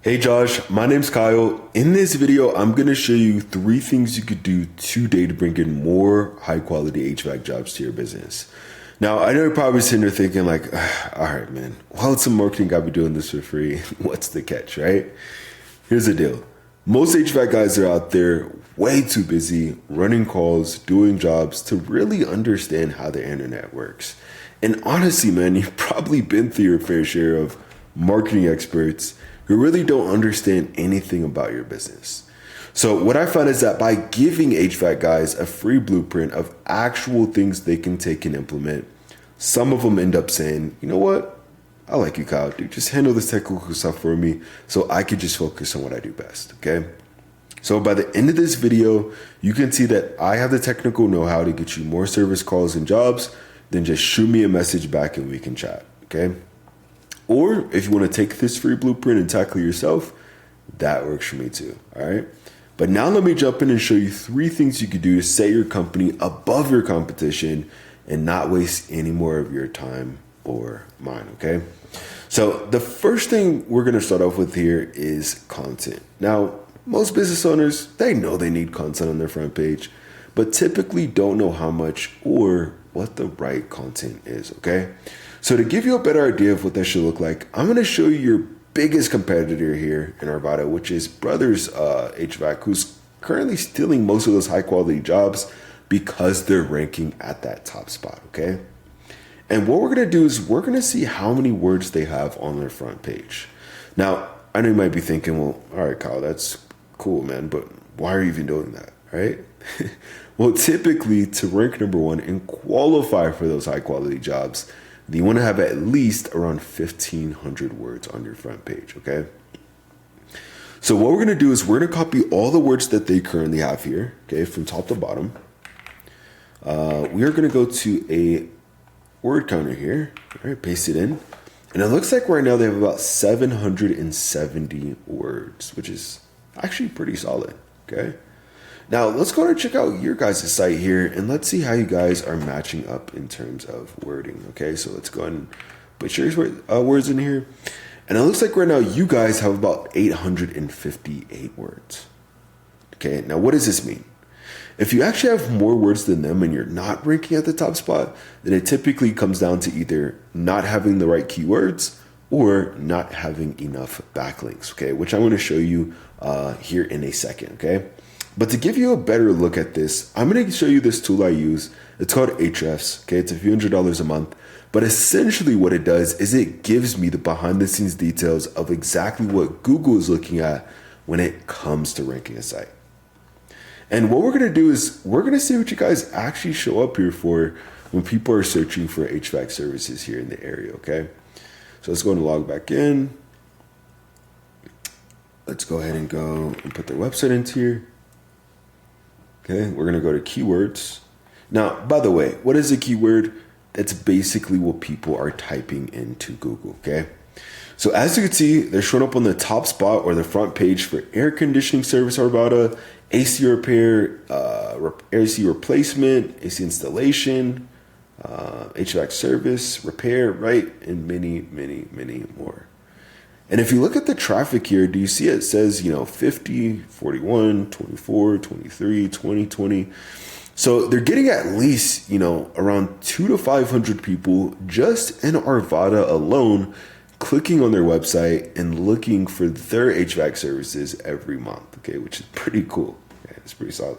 Hey Josh, my name's Kyle. In this video, I'm going to show you 3 things you could do today to bring in more high quality HVAC jobs to your business. Now, I know you're probably sitting there thinking like, all right, man, well, it's some marketing guy be doing this for free. What's the catch, right? Here's the deal. Most HVAC guys are out there way too busy running calls, doing jobs to really understand how the internet works. And honestly, man, you've probably been through your fair share of marketing experts who really don't understand anything about your business. So what I found is that by giving HVAC guys a free blueprint of actual things they can take and implement, some of them end up saying, you know what? I like you, Kyle. Dude, just handle this technical stuff for me so I could just focus on what I do best, okay? So by the end of this video, you can see that I have the technical know-how to get you more service calls and jobs. Then just shoot me a message back and we can chat, okay? Or if you want to take this free blueprint and tackle it yourself, that works for me too, all right? But now let me jump in and show you 3 things you could do to set your company above your competition and not waste any more of your time or mine, okay? So the first thing we're going to start off with here is content. Now, most business owners, they know they need content on their front page, but typically don't know how much or what the right content is, okay? So to give you a better idea of what that should look like, I'm going to show you your biggest competitor here in Arvada, which is Brothers HVAC, who's currently stealing most of those high quality jobs because they're ranking at that top spot, okay? And what we're going to do is we're going to see how many words they have on their front page. Now, I know you might be thinking, well, all right, Kyle, that's cool, man, but why are you even doing that, right? Well, typically to rank number 1 and qualify for those high quality jobs, you want to have at least around 1,500 words on your front page, okay? So what we're going to do is we're going to copy all the words that they currently have here, okay, from top to bottom. We are going to go to a word counter here, all right, paste it in. And it looks like right now they have about 770 words, which is actually pretty solid, okay? Now, let's go and check out your guys' site here, and let's see how you guys are matching up in terms of wording, okay? So let's go ahead and put your words in here. And it looks like right now you guys have about 858 words, okay? Now, what does this mean? If you actually have more words than them and you're not ranking at the top spot, then it typically comes down to either not having the right keywords or not having enough backlinks, okay? Which I'm going to show you here in a second, okay? But to give you a better look at this, I'm going to show you this tool I use. It's called Ahrefs, okay? It's a few $100s a month. But essentially what it does is it gives me the behind the scenes details of exactly what Google is looking at when it comes to ranking a site. And what we're going to do is we're going to see what you guys actually show up here for when people are searching for HVAC services here in the area, okay? So let's go and log back in. Let's go ahead and go and put their website into here. Okay, we're going to go to keywords. Now, by the way, what is a keyword? That's basically what people are typing into Google, okay? So as you can see, they're showing up on the top spot or the front page for air conditioning service Arvada, AC repair, AC replacement, AC installation, HVAC service, repair, right? And many, many, many more. And if you look at the traffic here, do you see it says, 50, 41, 24, 23, 20, 20. So they're getting at least, around 200 to 500 people just in Arvada alone clicking on their website and looking for their HVAC services every month, okay, which is pretty cool. Okay, it's pretty solid.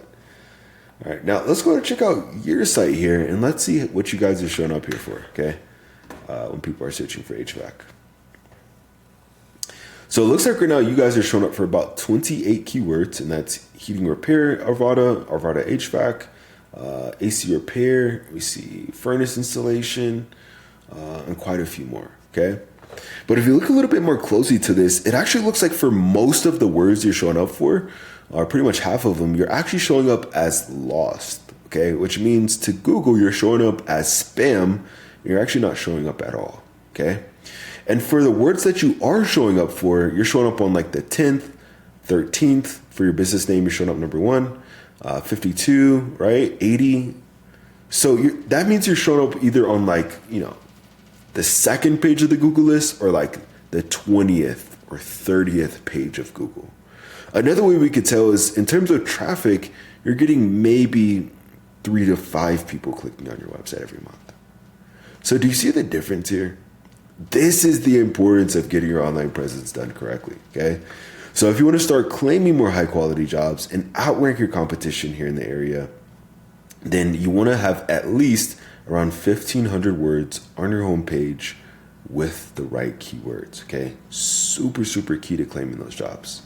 All right, now let's go and check out your site here and let's see what you guys are showing up here for, okay, when people are searching for HVAC. So it looks like right now you guys are showing up for about 28 keywords, and that's heating repair, Arvada HVAC, AC repair, we see furnace installation, and quite a few more, okay? But if you look a little bit more closely to this, it actually looks like for most of the words you're showing up for, or pretty much half of them, you're actually showing up as lost, okay? Which means to Google, you're showing up as spam, you're actually not showing up at all, okay? And for the words that you are showing up for, you're showing up on like the 10th, 13th. For your business name, you're showing up number 1, 52, right? 80. So that means you're showing up either on like, the second page of the Google list or like the 20th or 30th page of Google. Another way we could tell is in terms of traffic, you're getting maybe 3 to 5 people clicking on your website every month. So do you see the difference here? This is the importance of getting your online presence done correctly, okay? So if you want to start claiming more high quality jobs and outrank your competition here in the area, then you want to have at least around 1,500 words on your homepage with the right keywords, okay? Super, super key to claiming those jobs,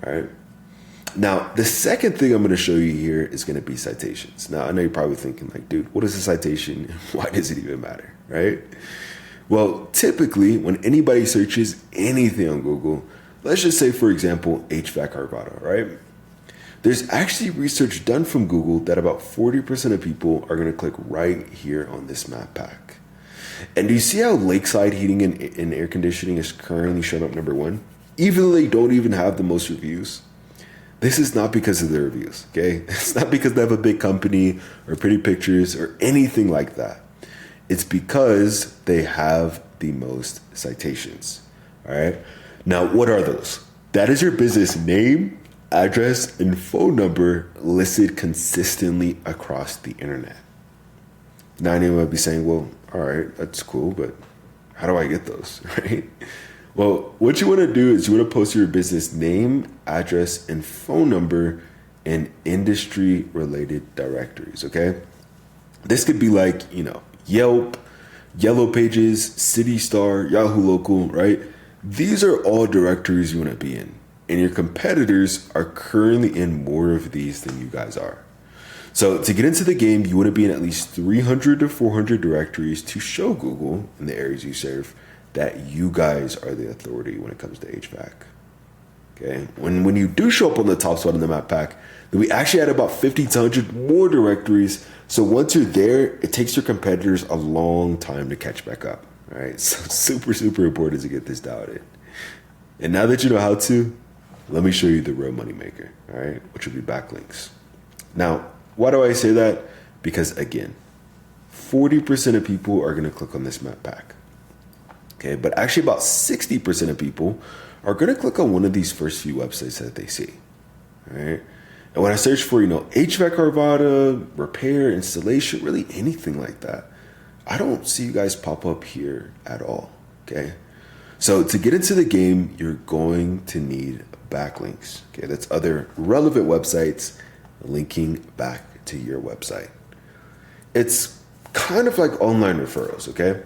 all right? Now, the second thing I'm going to show you here is going to be citations. Now, I know you're probably thinking like, dude, what is a citation? Why does it even matter, right? Well, typically when anybody searches anything on Google, let's just say, for example, HVAC Arvada, right? There's actually research done from Google that about 40% of people are going to click right here on this map pack. And do you see how Lakeside Heating and Air Conditioning is currently showing up number 1? Even though they don't even have the most reviews. This is not because of their reviews, okay? It's not because they have a big company or pretty pictures or anything like that. It's because they have the most citations, all right? Now, what are those? That is your business name, address, and phone number listed consistently across the internet. Now, anyone might be saying, well, all right, that's cool, but how do I get those, right? Well, what you want to do is you want to post your business name, address, and phone number in industry-related directories, okay? This could be like, Yelp, Yellow Pages, City Star, Yahoo Local, right? These are all directories you want to be in. And your competitors are currently in more of these than you guys are. So to get into the game, you want to be in at least 300 to 400 directories to show Google in the areas you serve that you guys are the authority when it comes to HVAC. Okay. When you do show up on the top spot in the map pack, then we actually add about 50 to 100 more directories. So once you're there, it takes your competitors a long time to catch back up. Right. So super, super important to get this dialed in. And now that you know how to, let me show you the real moneymaker, all right, which will be backlinks. Now, why do I say that? Because again, 40% of people are going to click on this map pack. Okay, but actually about 60% of people are going to click on one of these first few websites that they see. All right. And when I search for, HVAC Arvada, repair, installation, really anything like that, I don't see you guys pop up here at all. Okay. So to get into the game, you're going to need backlinks. Okay. That's other relevant websites linking back to your website. It's kind of like online referrals. Okay.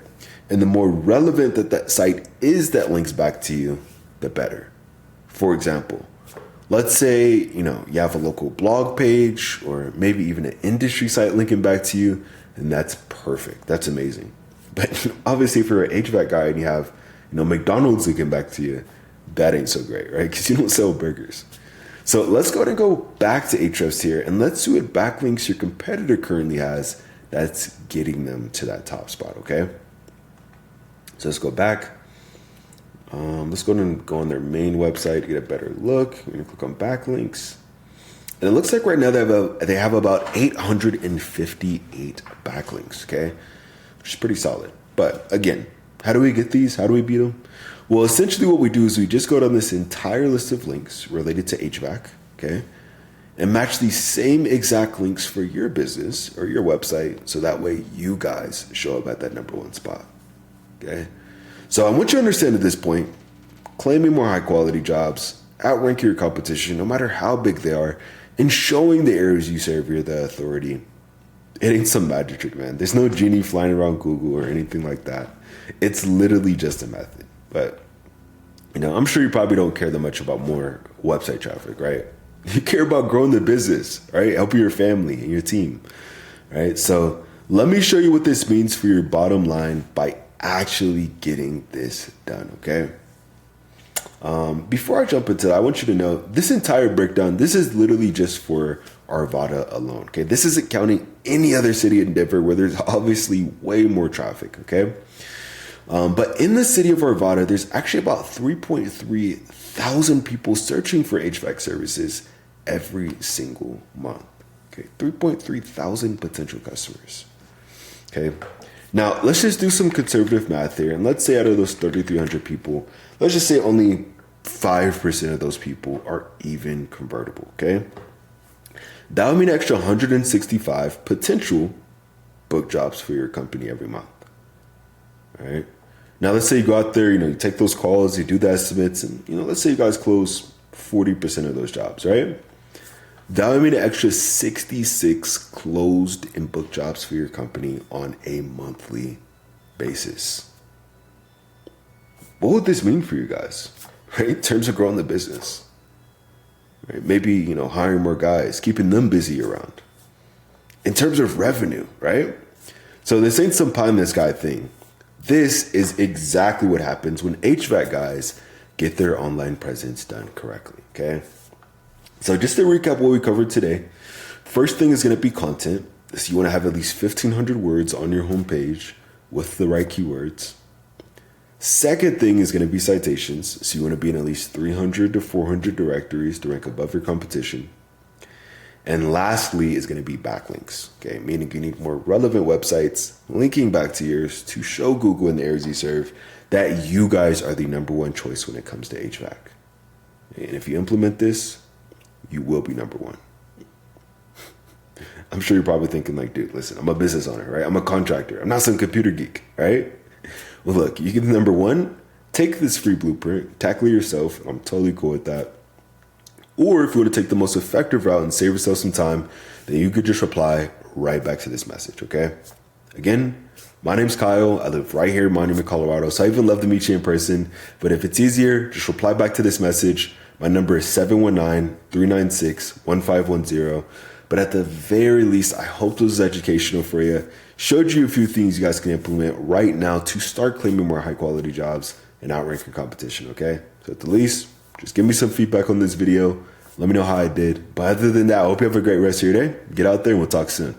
And the more relevant that site is that links back to you, the better. For example, let's say, you have a local blog page or maybe even an industry site linking back to you, and that's perfect. That's amazing. But obviously if you're an HVAC guy and you have, McDonald's linking back to you, that ain't so great, right? Because you don't sell burgers. So let's go ahead and go back to Ahrefs here and let's see what backlinks your competitor currently has that's getting them to that top spot, okay? So let's go back. Let's go and go on their main website to get a better look. We're gonna click on backlinks. And it looks like right now they have about 858 backlinks, okay? Which is pretty solid. But again, how do we get these? How do we beat them? Well, essentially what we do is we just go down this entire list of links related to HVAC, okay? And match these same exact links for your business or your website so that way you guys show up at that number 1 spot. Okay, so I want you to understand at this point, claiming more high quality jobs, outranking your competition, no matter how big they are, and showing the areas you serve you're the authority. It ain't some magic trick, man. There's no genie flying around Google or anything like that. It's literally just a method. But, I'm sure you probably don't care that much about more website traffic, right? You care about growing the business, right? Helping your family and your team, right? So let me show you what this means for your bottom line by actually getting this done, okay? Before I jump into that, I want you to know this entire breakdown, this is literally just for Arvada alone, okay? This isn't counting any other city in Denver where there's obviously way more traffic, okay? But in the city of Arvada, there's actually about 3.3 thousand people searching for HVAC services every single month, okay? 3.3 thousand potential customers, okay? Now, let's just do some conservative math here. And let's say out of those 3,300 people, let's just say only 5% of those people are even convertible, okay? That would mean an extra 165 potential book jobs for your company every month, all right? Now, let's say you go out there, you take those calls, you do the estimates, and, let's say you guys close 40% of those jobs, right? That would mean an extra 66 closed and booked jobs for your company on a monthly basis. What would this mean for you guys, right? In terms of growing the business, right? Maybe, hiring more guys, keeping them busy around. In terms of revenue, right? So this ain't some pie in the sky thing. This is exactly what happens when HVAC guys get their online presence done correctly, okay? So just to recap what we covered today, first thing is going to be content. So you want to have at least 1,500 words on your homepage with the right keywords. Second thing is going to be citations. So you want to be in at least 300 to 400 directories to rank above your competition. And lastly is going to be backlinks, okay? Meaning you need more relevant websites linking back to yours to show Google and the areas you serve that you guys are the number one choice when it comes to HVAC. And if you implement this, you will be number one. I'm sure you're probably thinking like, dude, listen, I'm a business owner, right? I'm a contractor. I'm not some computer geek, right? Well, look, you get number one, take this free blueprint, tackle it yourself. I'm totally cool with that. Or if you want to take the most effective route and save yourself some time, then you could just reply right back to this message, okay? Again, my name's Kyle. I live right here in Monument, Colorado. So I even love to meet you in person. But if it's easier, just reply back to this message. My number is 719-396-1510. But at the very least, I hope this was educational for you. Showed you a few things you guys can implement right now to start claiming more high quality jobs and outrank your competition, okay? So at the least, just give me some feedback on this video. Let me know how I did. But other than that, I hope you have a great rest of your day. Get out there and we'll talk soon.